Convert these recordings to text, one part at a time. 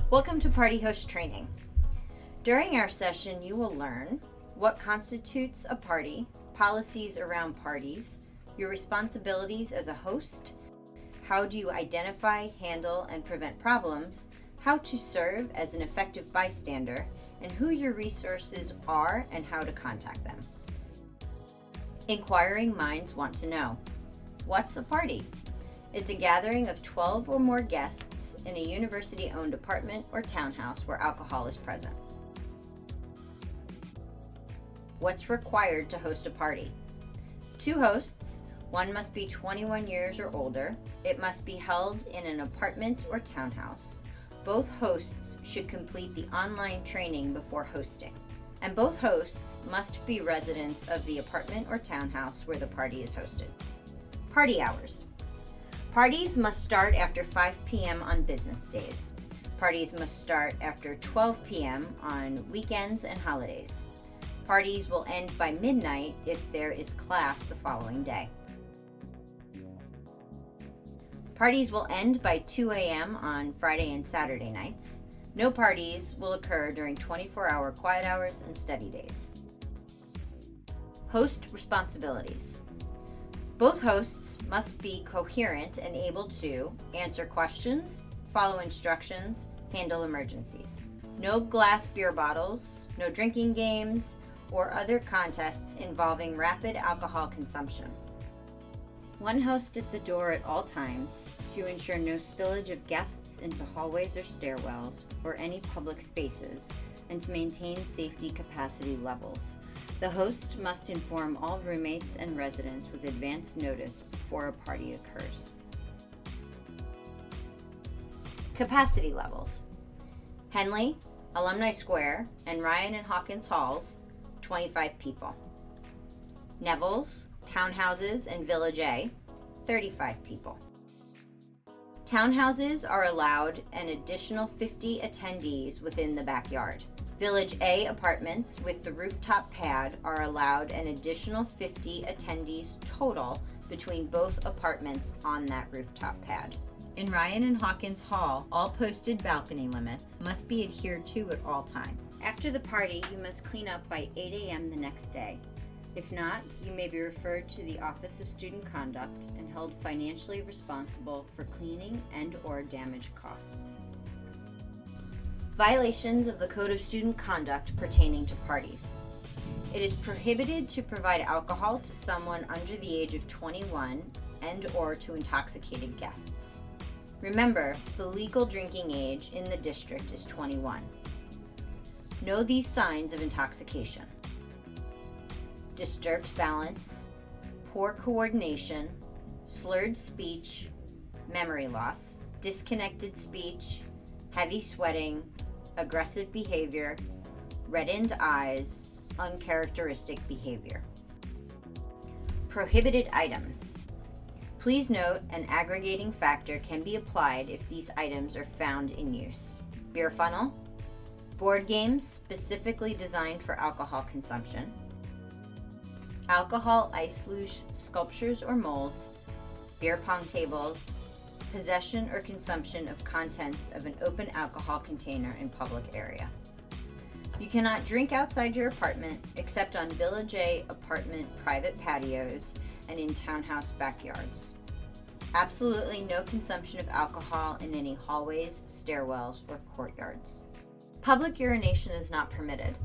Welcome to Party Host Training. During our session, you will learn what constitutes a party, policies around parties, your responsibilities as a host, how do you identify, handle, and prevent problems, how to serve as an effective bystander, and who your resources are and how to contact them. Inquiring minds want to know, what's a party? It's a gathering of 12 or more guests in a university-owned apartment or townhouse where alcohol is present. What's required to host a party? 2 hosts. One must be 21 years or older. It must be held in an apartment or townhouse. Both hosts should complete the online training before hosting. And both hosts must be residents of the apartment or townhouse where the party is hosted. Party hours. Parties must start after 5 p.m. on business days. Parties must start after 12 p.m. on weekends and holidays. Parties will end by midnight if there is class the following day. Parties will end by 2 a.m. on Friday and Saturday nights. No parties will occur during 24-hour quiet hours and study days. Host responsibilities. Both hosts must be coherent and able to answer questions, follow instructions, handle emergencies. No glass beer bottles, no drinking games, or other contests involving rapid alcohol consumption. One host at the door at all times to ensure no spillage of guests into hallways or stairwells or any public spaces and to maintain safety capacity levels. The host must inform all roommates and residents with advance notice before a party occurs. Capacity levels. Henley, Alumni Square, and Ryan and Hawkins Halls, 25 people. Neville's, Townhouses, and Village A, 35 people. Townhouses are allowed an additional 50 attendees within the backyard. Village A apartments with the rooftop pad are allowed an additional 50 attendees total between both apartments on that rooftop pad. In Ryan and Hawkins Hall, all posted balcony limits must be adhered to at all times. After the party, you must clean up by 8 a.m. the next day. If not, you may be referred to the Office of Student Conduct and held financially responsible for cleaning and/or damage costs. Violations of the Code of Student Conduct pertaining to parties. It is prohibited to provide alcohol to someone under the age of 21 and/or to intoxicated guests. Remember, the legal drinking age in the district is 21. Know these signs of intoxication: disturbed balance, poor coordination, slurred speech, memory loss, disconnected speech, heavy sweating, aggressive behavior, reddened eyes, uncharacteristic behavior. Prohibited items. Please note an aggregating factor can be applied if these items are found in use. Beer funnel, board games specifically designed for alcohol consumption, alcohol ice luge sculptures or molds, beer pong tables, possession or consumption of contents of an open alcohol container in public area. You cannot drink outside your apartment except on Village A apartment private patios and in townhouse backyards. Absolutely no consumption of alcohol in any hallways, stairwells, or courtyards. Public urination is not permitted.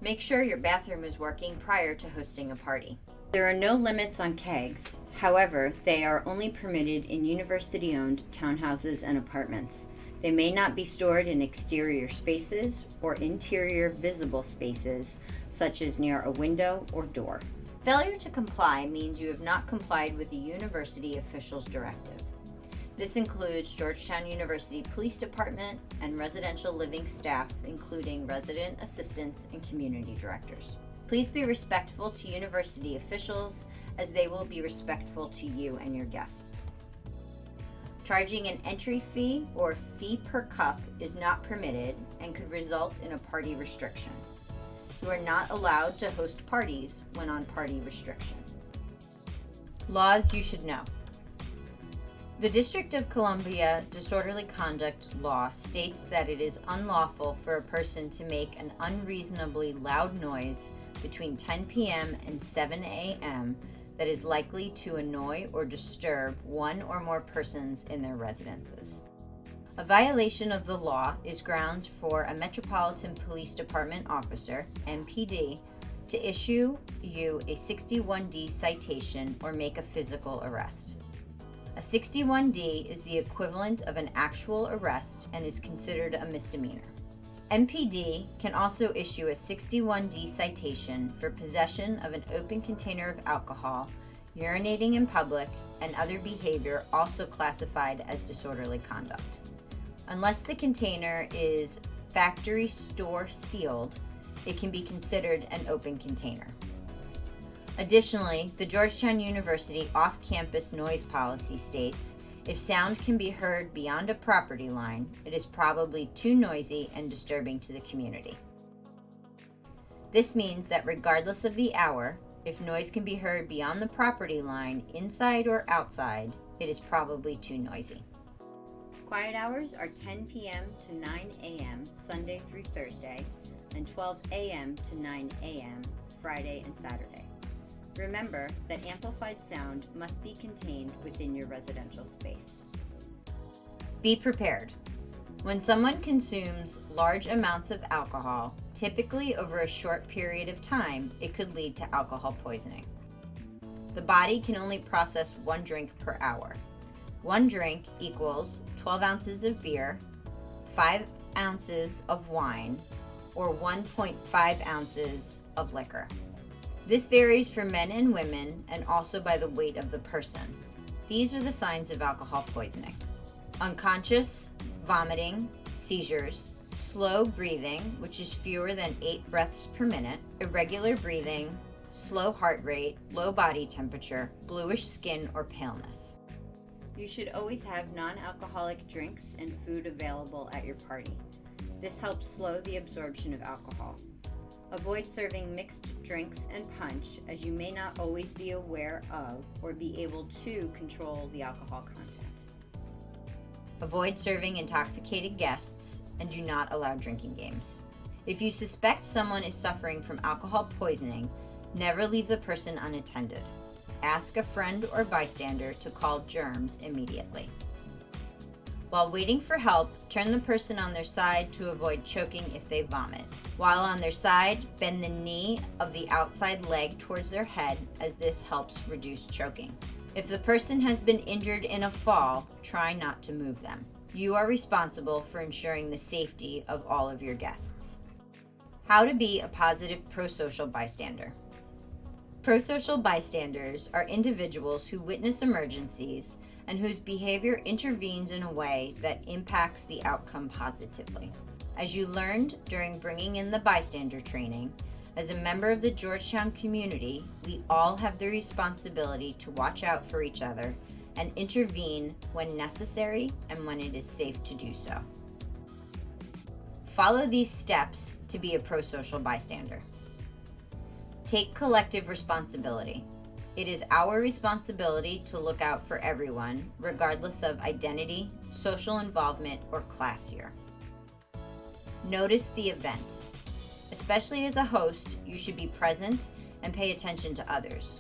Make sure your bathroom is working prior to hosting a party. There are no limits on kegs. However, they are only permitted in university-owned townhouses and apartments. They may not be stored in exterior spaces or interior visible spaces, such as near a window or door. Failure to comply means you have not complied with the university official's directive. This includes Georgetown University Police Department and residential living staff, including resident assistants and community directors. Please be respectful to university officials as they will be respectful to you and your guests. Charging an entry fee or fee per cup is not permitted and could result in a party restriction. You are not allowed to host parties when on party restriction. Laws you should know. The District of Columbia Disorderly Conduct Law states that it is unlawful for a person to make an unreasonably loud noise between 10 p.m. and 7 a.m. that is likely to annoy or disturb one or more persons in their residences. A violation of the law is grounds for a Metropolitan Police Department officer, MPD, to issue you a 61D citation or make a physical arrest. A 61D is the equivalent of an actual arrest and is considered a misdemeanor. MPD can also issue a 61D citation for possession of an open container of alcohol, urinating in public, and other behavior also classified as disorderly conduct. Unless the container is factory store sealed, it can be considered an open container. Additionally, the Georgetown University off-campus noise policy states, if sound can be heard beyond a property line, it is probably too noisy and disturbing to the community. This means that regardless of the hour, if noise can be heard beyond the property line, inside or outside, it is probably too noisy. Quiet hours are 10 p.m. to 9 a.m. Sunday through Thursday, and 12 a.m. to 9 a.m. Friday and Saturday. Remember that amplified sound must be contained within your residential space. Be prepared. When someone consumes large amounts of alcohol, typically over a short period of time, it could lead to alcohol poisoning. The body can only process 1 drink per hour. 1 drink equals 12 ounces of beer, 5 ounces of wine, or 1.5 ounces of liquor. This varies for men and women and also by the weight of the person. These are the signs of alcohol poisoning: unconscious, vomiting, seizures, slow breathing, which is fewer than 8 breaths per minute, irregular breathing, slow heart rate, low body temperature, bluish skin or paleness. You should always have non-alcoholic drinks and food available at your party. This helps slow the absorption of alcohol. Avoid serving mixed drinks and punch, as you may not always be aware of or be able to control the alcohol content. Avoid serving intoxicated guests, and do not allow drinking games. If you suspect someone is suffering from alcohol poisoning, never leave the person unattended. Ask a friend or bystander to call germs immediately. While waiting for help, turn the person on their side to avoid choking if they vomit. While on their side, bend the knee of the outside leg towards their head, as this helps reduce choking. If the person has been injured in a fall, try not to move them. You are responsible for ensuring the safety of all of your guests. How to be a positive pro-social bystander. Pro-social bystanders are individuals who witness emergencies and whose behavior intervenes in a way that impacts the outcome positively. As you learned during bringing in the bystander training, as a member of the Georgetown community, we all have the responsibility to watch out for each other and intervene when necessary and when it is safe to do so. Follow these steps to be a pro-social bystander. Take collective responsibility. It is our responsibility to look out for everyone, regardless of identity, social involvement, or class here. Notice the event. Especially as a host, you should be present and pay attention to others.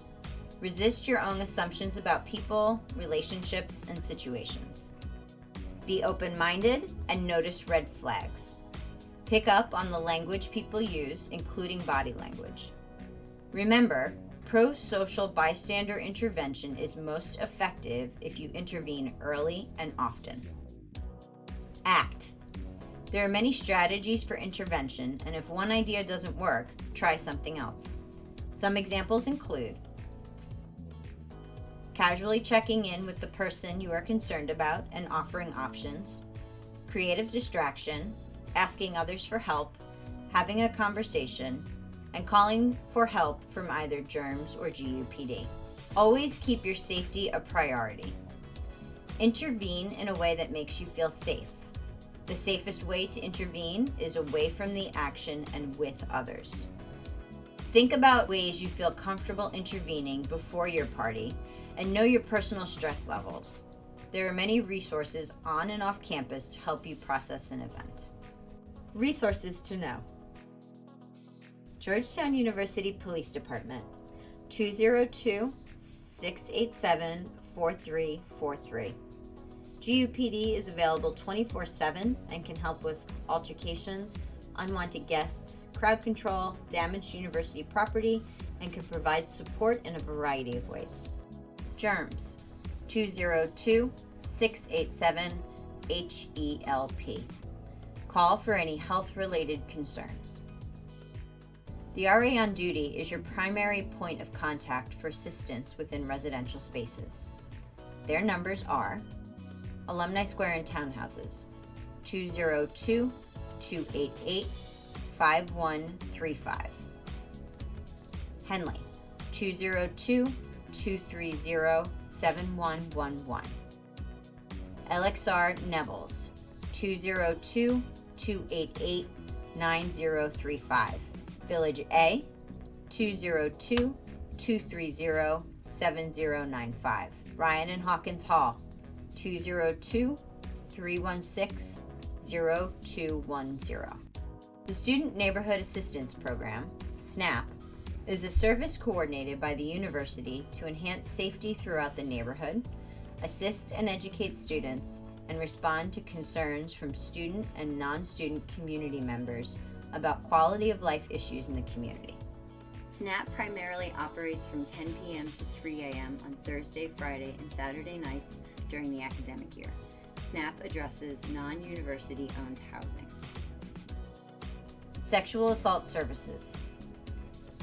Resist your own assumptions about people, relationships, and situations. Be open-minded and notice red flags. Pick up on the language people use, including body language. Remember, pro-social bystander intervention is most effective if you intervene early and often. Act. There are many strategies for intervention, and if one idea doesn't work, try something else. Some examples include casually checking in with the person you are concerned about and offering options, creative distraction, asking others for help, having a conversation, and calling for help from either GERMS or GUPD. Always keep your safety a priority. Intervene in a way that makes you feel safe. The safest way to intervene is away from the action and with others. Think about ways you feel comfortable intervening before your party and know your personal stress levels. There are many resources on and off campus to help you process an event. Resources to know. Georgetown University Police Department, 202-687-4343. GUPD is available 24/7 and can help with altercations, unwanted guests, crowd control, damaged university property, and can provide support in a variety of ways. GERMS, 202-687-HELP. Call for any health-related concerns. The RA on duty is your primary point of contact for assistance within residential spaces. Their numbers are Alumni Square and Townhouses, 202-288-5135. Henley, 202-230-7111. LXR Nevels, 202-288-9035. Village A, 202-230-7095. Ryan and Hawkins Hall, 202-316-0210. The Student Neighborhood Assistance Program, SNAP, is a service coordinated by the university to enhance safety throughout the neighborhood, assist and educate students, and respond to concerns from student and non-student community members about quality of life issues in the community. SNAP primarily operates from 10 p.m. to 3 a.m. on Thursday, Friday, and Saturday nights during the academic year. SNAP addresses non-university owned housing. Sexual Assault Services.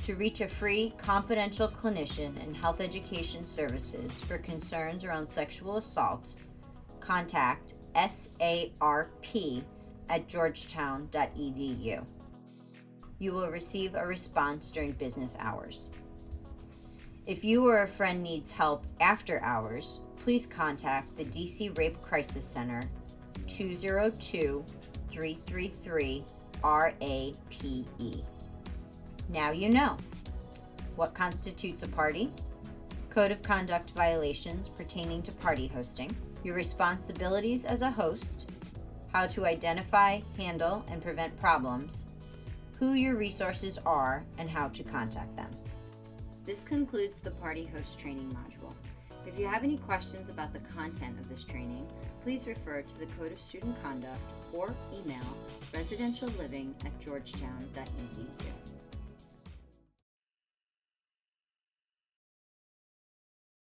To reach a free, confidential clinician and health education services for concerns around sexual assault, contact sarp@georgetown.edu. You will receive a response during business hours. If you or a friend needs help after hours, please contact the DC Rape Crisis Center, 202-333-RAPE. Now you know. What constitutes a party? Code of conduct violations pertaining to party hosting, your responsibilities as a host, how to identify, handle, and prevent problems, who your resources are, and how to contact them. This concludes the Party Host Training module. If you have any questions about the content of this training, please refer to the Code of Student Conduct or email residentialliving@georgetown.edu.